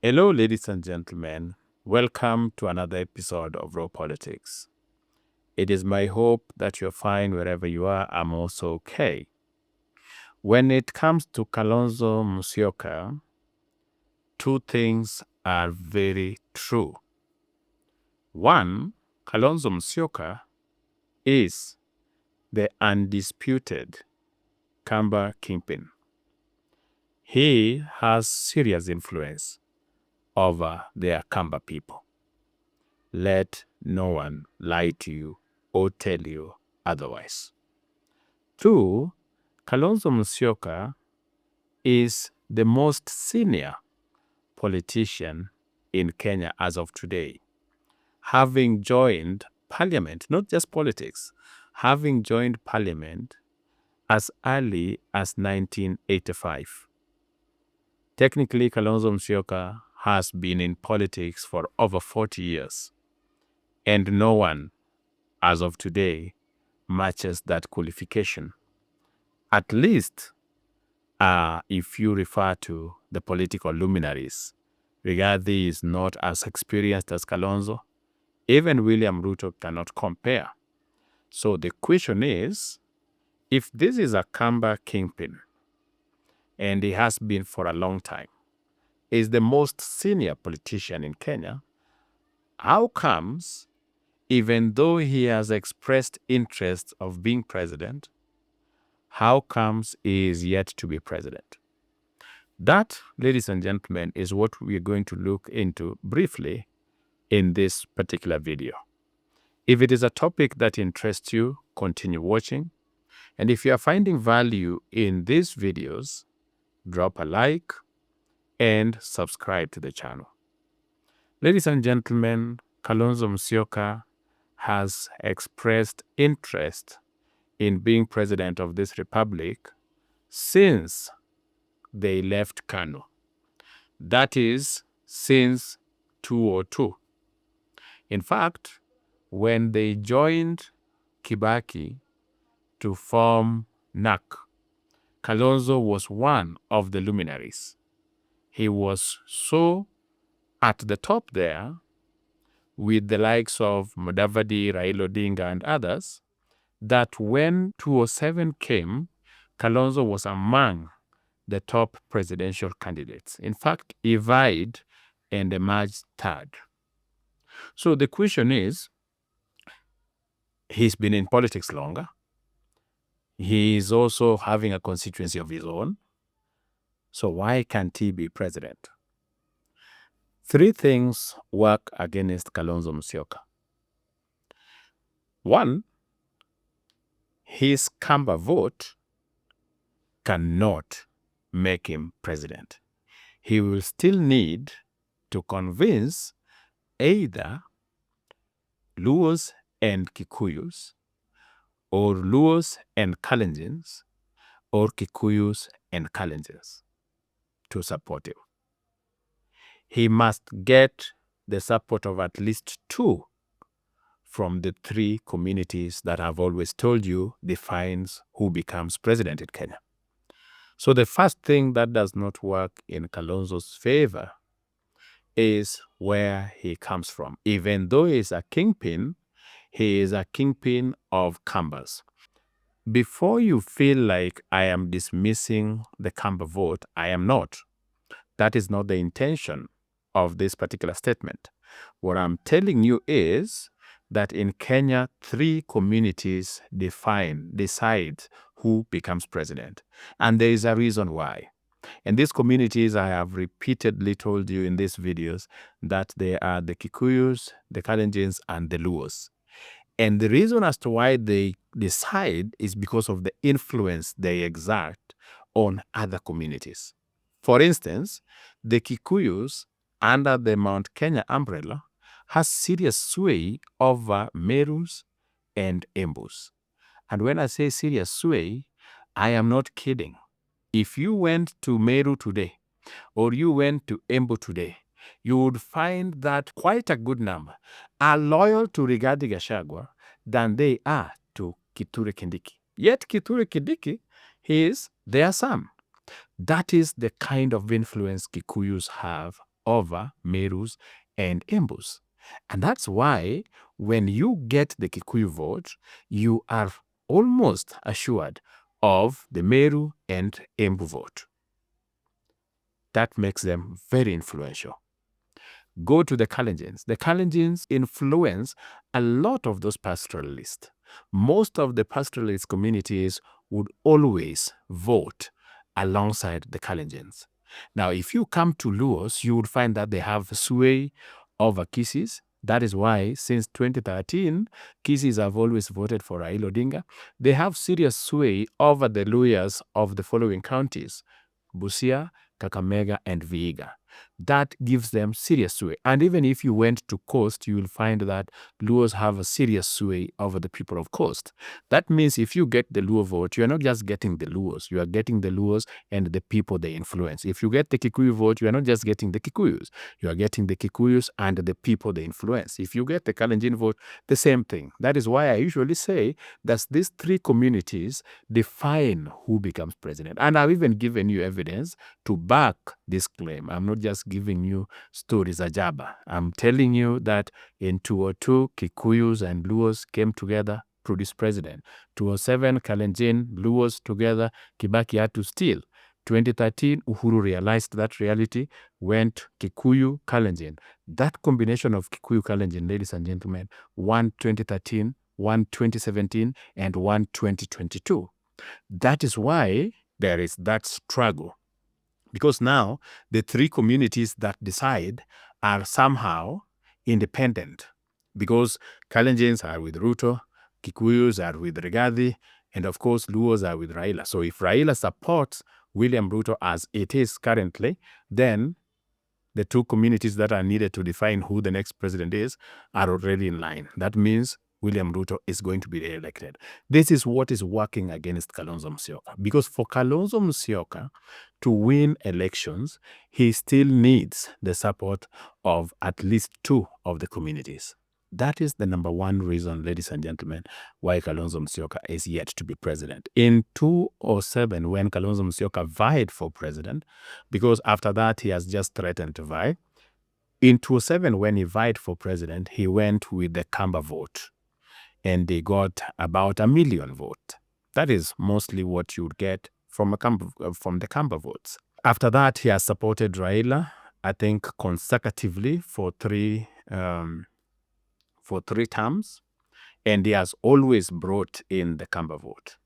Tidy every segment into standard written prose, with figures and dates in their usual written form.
Hello, ladies and gentlemen. Welcome to another episode of Raw Politics. It is my hope that you're fine wherever you are. I'm also okay. When it comes to Kalonzo Musyoka, two things are very true. One, Kalonzo Musyoka is the undisputed Kamba kingpin. He has serious influence over their Kamba people. Let no one lie to you or tell you otherwise. Two, Kalonzo Musyoka is the most senior politician in Kenya as of today, having joined parliament, not just politics, having joined parliament as early as 1985. Technically, Kalonzo Musyoka has been in politics for over 40 years, and no one, as of today, matches that qualification. At least if you refer to the political luminaries, Rigathi is not as experienced as Kalonzo. Even William Ruto cannot compare. So the question is, if this is a Kamba kingpin, and he has been for a long time, is the most senior politician in Kenya, how comes, even though he has expressed interest of being president, how comes he is yet to be president? That, ladies and gentlemen, is what we are going to look into briefly in this particular video. If it is a topic that interests you, continue watching. And if you are finding value in these videos, drop a like and subscribe to the channel. Ladies and gentlemen, Kalonzo Musyoka has expressed interest in being president of this republic since they left Kano. That is, since 2002. In fact, when they joined Kibaki to form NAC, Kalonzo was one of the luminaries. He was so at the top there with the likes of Mudavadi, Raila Odinga, and others, that when 2007 came, Kalonzo was among the top presidential candidates. In fact, he vied and emerged third. So the question is, he's been in politics longer. He is also having a constituency of his own. So why can't he be president? Three things work against Kalonzo Musyoka. One, his Kamba vote cannot make him president. He will still need to convince either Luos and Kikuyus, or Luos and Kalenjins, or Kikuyus and Kalenjins to support him. He must get the support of at least two from the three communities that I've always told you defines who becomes president in Kenya. So the first thing that does not work in Kalonzo's favor is where he comes from. Even though he's a kingpin, he is a kingpin of Kambas. Before you feel like I am dismissing the Kamba vote, I am not. That is not the intention of this particular statement. What I'm telling you is that in Kenya, three communities decide who becomes president. And there is a reason why. And these communities, I have repeatedly told you in these videos that they are the Kikuyus, the Kalenjins, and the Luos. And the reason as to why they decide is because of the influence they exert on other communities. For instance, the Kikuyus, under the Mount Kenya umbrella, has serious sway over Merus and Embus. And when I say serious sway, I am not kidding. If you went to Meru today, or you went to Embu today, you would find that quite a good number are loyal to Rigathi Gachagua than they are to Kithure Kindiki. Yet Kithure Kindiki is their son. That is the kind of influence Kikuyus have over Merus and Embus. And that's why when you get the Kikuyu vote, you are almost assured of the Meru and Embu vote. That makes them very influential. Go to the Kalenjins. The Kalenjins influence a lot of those pastoralists. Most of the pastoralist communities would always vote alongside the Kalenjins. Now, if you come to Luos, you would find that they have sway over Kisis. That is why, since 2013, Kisis have always voted for Raila Odinga. They have serious sway over the Luyas of the following counties: Busia, Kakamega, and Vihiga. That gives them serious sway. And even if you went to Coast, you will find that Luos have a serious sway over the people of Coast. That means if you get the Luo vote, you are not just getting the Luos, you are getting the Luos and the people they influence. If you get the Kikuyu vote, you are not just getting the Kikuyus, you are getting the Kikuyus and the people they influence. If you get the Kalenjin vote, the same thing. That is why I usually say that these three communities define who becomes president. And I've even given you evidence to back this claim. I'm not just giving you stories ajaba. I'm telling you that in 2002, Kikuyus and Luos came together, produced president. 2007, Kalenjin, Luos together, Kibaki had to steal. 2013, Uhuru realized that reality, went Kikuyu, Kalenjin. That combination of Kikuyu, Kalenjin, ladies and gentlemen, won 2013, won 2017, and won 2022. That is why there is that struggle. Because now the three communities that decide are somehow independent. Because Kalenjins are with Ruto, Kikuyus are with Rigathi, and of course Luos are with Raila. So if Raila supports William Ruto as it is currently, then the two communities that are needed to define who the next president is are already in line. That means William Ruto is going to be re-elected. This is what is working against Kalonzo Musyoka. Because for Kalonzo Musyoka to win elections, he still needs the support of at least two of the communities. That is the number one reason, ladies and gentlemen, why Kalonzo Musyoka is yet to be president. In 2007, when Kalonzo Musyoka vied for president, because after that he has just threatened to vie, in 2007, when he vied for president, he went with the Kamba vote. And they got about 1 million votes. That is mostly what you would get from the Kamba votes. After that, he has supported Raila, I think, consecutively for three terms, and he has always brought in the Kamba vote.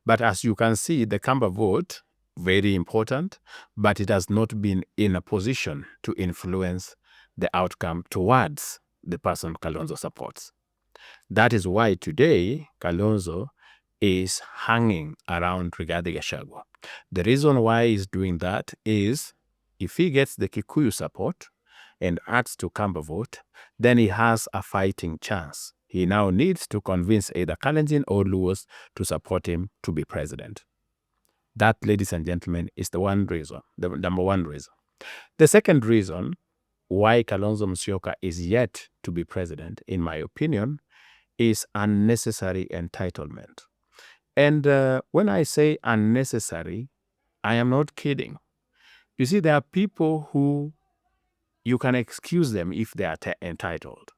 But as you can see, the Kamba vote, very important, but it has not been in a position to influence the outcome towards the person Kalonzo supports. That is why today Kalonzo is hanging around Rigathi Gachagua. The reason why he's doing that is if he gets the Kikuyu support and adds to Kamba vote, then he has a fighting chance. He now needs to convince either Kalenjin or Luos to support him to be president. That, ladies and gentlemen, is the number one reason. The second reason why Kalonzo Musyoka is yet to be president, in my opinion, is unnecessary entitlement. And when I say unnecessary, I am not kidding. You see, there are people who you can excuse them if they are entitled.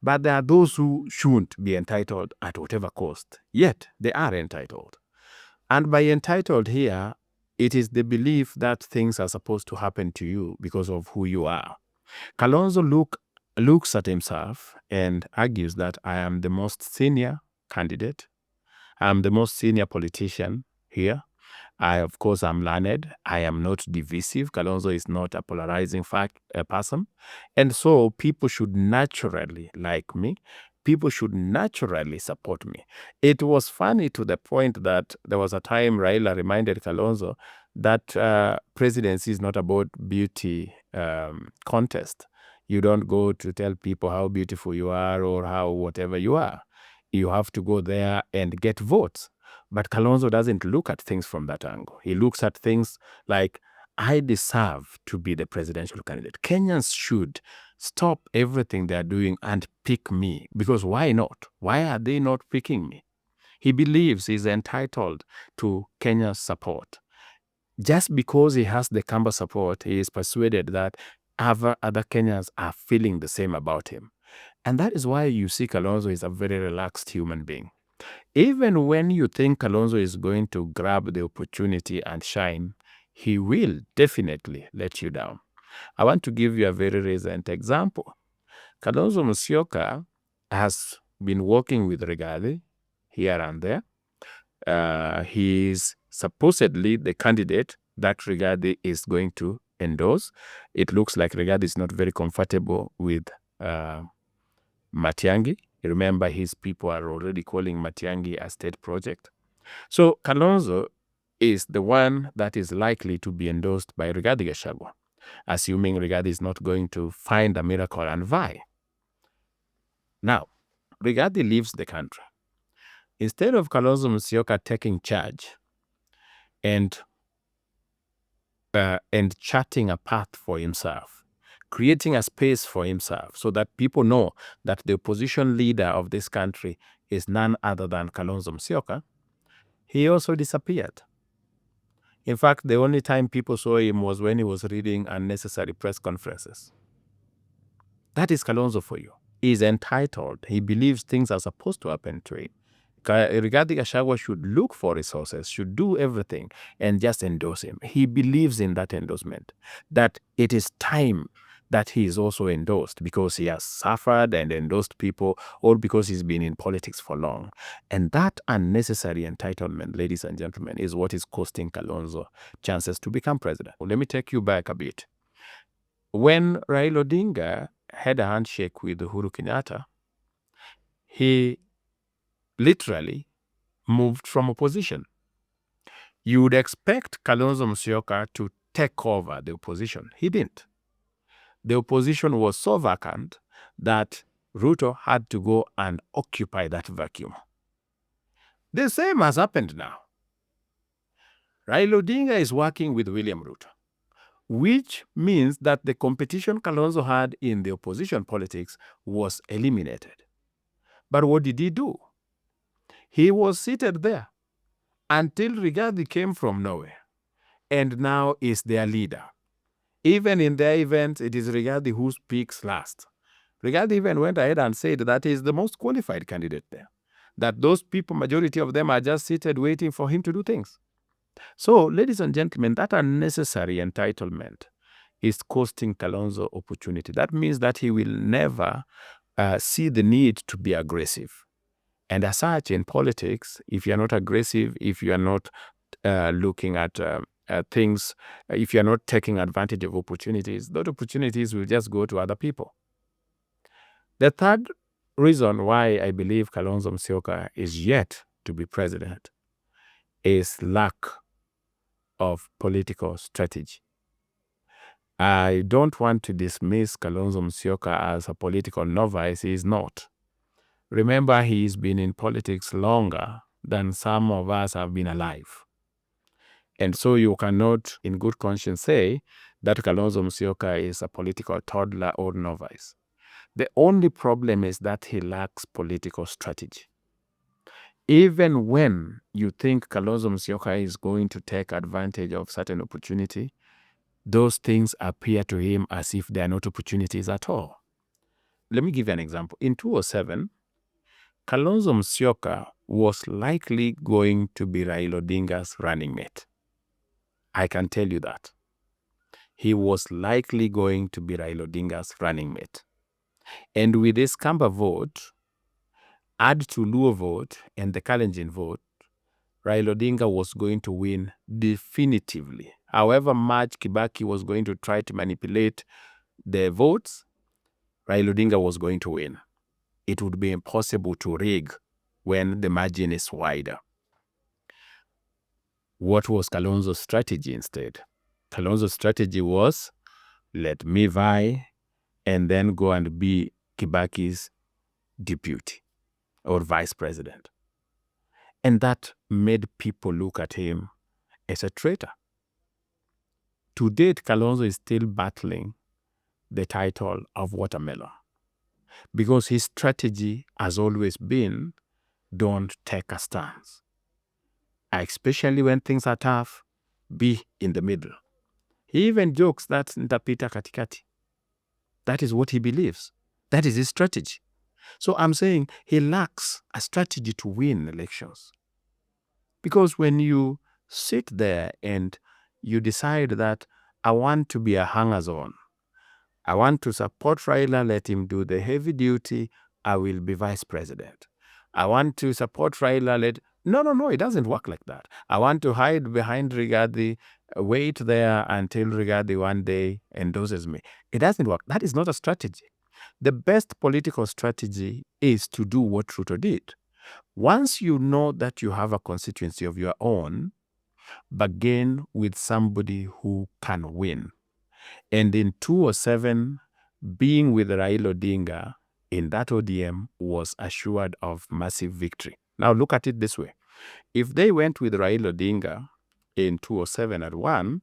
But there are those who shouldn't be entitled at whatever cost, yet they are entitled. And by entitled here, it is the belief that things are supposed to happen to you because of who you are. Kalonzo looks at himself and argues that I am the most senior candidate. I am the most senior politician here. Of course, I'm learned. I am not divisive. Kalonzo is not a polarizing person. And so people should naturally like me. People should naturally support me. It was funny to the point that there was a time Raila reminded Kalonzo that presidency is not about beauty contest. You don't go to tell people how beautiful you are or how whatever you are. You have to go there and get votes. But Kalonzo doesn't look at things from that angle. He looks at things like, I deserve to be the presidential candidate. Kenyans should stop everything they're doing and pick me. Because why not? Why are they not picking me? He believes he's entitled to Kenya's support. Just because he has the Kamba support, he is persuaded that other Kenyans are feeling the same about him. And that is why you see Kalonzo is a very relaxed human being. Even when you think Kalonzo is going to grab the opportunity and shine, he will definitely let you down. I want to give you a very recent example. Kalonzo Musyoka has been working with Rigathi here and there. He is supposedly the candidate that Rigathi is going to endorse. It looks like Rigathi is not very comfortable with Matiang'i. Remember, his people are already calling Matiang'i a state project. So Kalonzo is the one that is likely to be endorsed by Rigathi Gachagua, assuming Rigathi is not going to find a miracle and vie. Now, Rigathi leaves the country. Instead of Kalonzo Musyoka taking charge and charting a path for himself, creating a space for himself so that people know that the opposition leader of this country is none other than Kalonzo Musyoka, he also disappeared. In fact, the only time people saw him was when he was reading unnecessary press conferences. That is Kalonzo for you. He is entitled. He believes things are supposed to happen to him. Rigathi Gachagua should look for resources, should do everything, and just endorse him. He believes in that endorsement, that it is time that he is also endorsed because he has suffered and endorsed people, or because he's been in politics for long. And that unnecessary entitlement, ladies and gentlemen, is what is costing Kalonzo chances to become president. Let me take you back a bit. When Raila Odinga had a handshake with Uhuru Kenyatta, he literally moved from opposition. You would expect Kalonzo Musyoka to take over the opposition. He didn't. The opposition was so vacant that Ruto had to go and occupy that vacuum. The same has happened now. Raila Odinga is working with William Ruto, which means that the competition Kalonzo had in the opposition politics was eliminated. But what did he do? He was seated there until Rigathi came from nowhere and now is their leader. Even in their events, it is Rigathi who speaks last. Rigathi even went ahead and said that he is the most qualified candidate there, that those people, majority of them, are just seated waiting for him to do things. So, ladies and gentlemen, that unnecessary entitlement is costing Kalonzo opportunity. That means that he will never see the need to be aggressive. And as such, in politics, if you're not aggressive, if you are not looking at things, if you're not taking advantage of opportunities, those opportunities will just go to other people. The third reason why I believe Kalonzo Musyoka is yet to be president is lack of political strategy. I don't want to dismiss Kalonzo Musyoka as a political novice. He is not. Remember, he's been in politics longer than some of us have been alive. And so you cannot, in good conscience, say that Kalonzo Musyoka is a political toddler or novice. The only problem is that he lacks political strategy. Even when you think Kalonzo Musyoka is going to take advantage of certain opportunity, those things appear to him as if they are not opportunities at all. Let me give you an example. In 2007, Kalonzo Musyoka was likely going to be Raila Odinga's running mate. I can tell you that. He was likely going to be Raila Odinga's running mate. And with this Kamba vote, add to Luo vote and the Kalenjin vote, Raila Odinga was going to win definitively. However much Kibaki was going to try to manipulate the votes, Raila Odinga was going to win. It would be impossible to rig when the margin is wider. What was Kalonzo's strategy instead? Kalonzo's strategy was, let me vie and then go and be Kibaki's deputy or vice president. And that made people look at him as a traitor. To date, Kalonzo is still battling the title of watermelon because his strategy has always been, don't take a stance. Especially when things are tough, be in the middle. He even jokes that nitapita katikati. That is what he believes. That is his strategy. So I'm saying he lacks a strategy to win elections. Because when you sit there and you decide that I want to be a hangers-on, I want to support Raila, let him do the heavy duty, I will be vice president. I want to support Raila, No, it doesn't work like that. I want to hide behind Rigathi, wait there until Rigathi one day endorses me. It doesn't work. That is not a strategy. The best political strategy is to do what Ruto did. Once you know that you have a constituency of your own, begin with somebody who can win. And in 2007, being with Raila Odinga in that ODM was assured of massive victory. Now look at it this way. If they went with Raila Odinga in 2007 at 1,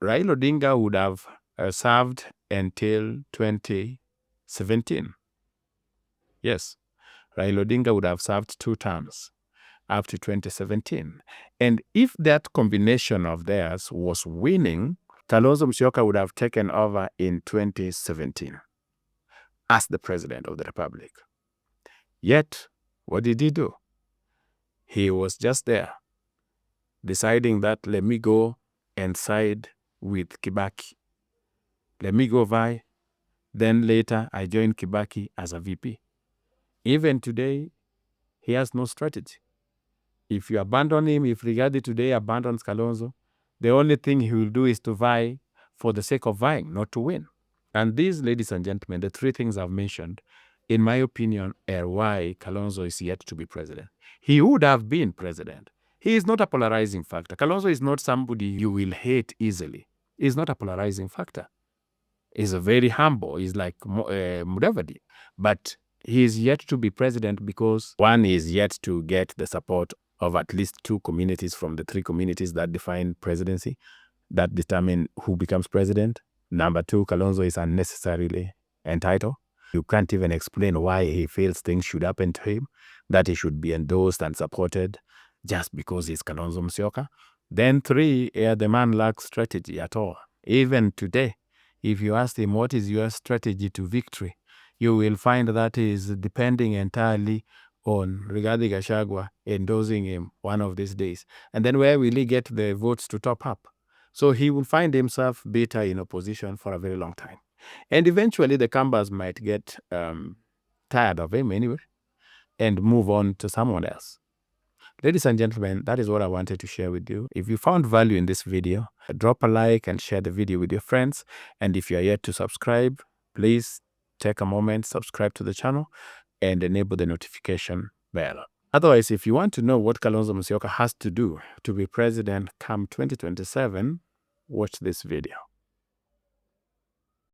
Raila Odinga would have served until 2017. Yes, Raila Odinga would have served 2 terms up to 2017. And if that combination of theirs was winning, Kalonzo Musyoka would have taken over in 2017 as the president of the republic. Yet, what did he do? He was just there, deciding that let me go and side with Kibaki. Let me go vie. Then later, I joined Kibaki as a VP. Even today, he has no strategy. If you abandon him, if Rigathi today abandons Kalonzo, the only thing he will do is to vie for the sake of vying, not to win. And these, ladies and gentlemen, the 3 things I've mentioned, in my opinion, are why Kalonzo is yet to be president. He would have been president. He is not a polarizing factor. Kalonzo is not somebody you will hate easily. He's not a polarizing factor. He's a very humble. He's like Mudavadi. But he is yet to be president because, one, is yet to get the support of at least 2 communities from the 3 communities that define presidency, that determine who becomes president. Number 2, Kalonzo is unnecessarily entitled. You can't even explain why he feels things should happen to him, that he should be endorsed and supported just because he's Kalonzo Musyoka. Then 3, the man lacks strategy at all. Even today, if you ask him what is your strategy to victory, you will find that he is depending entirely on Rigathi Gachagua endorsing him one of these days. And then where will he get the votes to top up? So he will find himself bitter in opposition for a very long time. And eventually the Kambas might get tired of him anyway and move on to someone else. Ladies and gentlemen, that is what I wanted to share with you. If you found value in this video, drop a like and share the video with your friends. And if you are yet to subscribe, please take a moment, subscribe to the channel, and enable the notification bell. Otherwise, if you want to know what Kalonzo Musyoka has to do to be president come 2027, watch this video.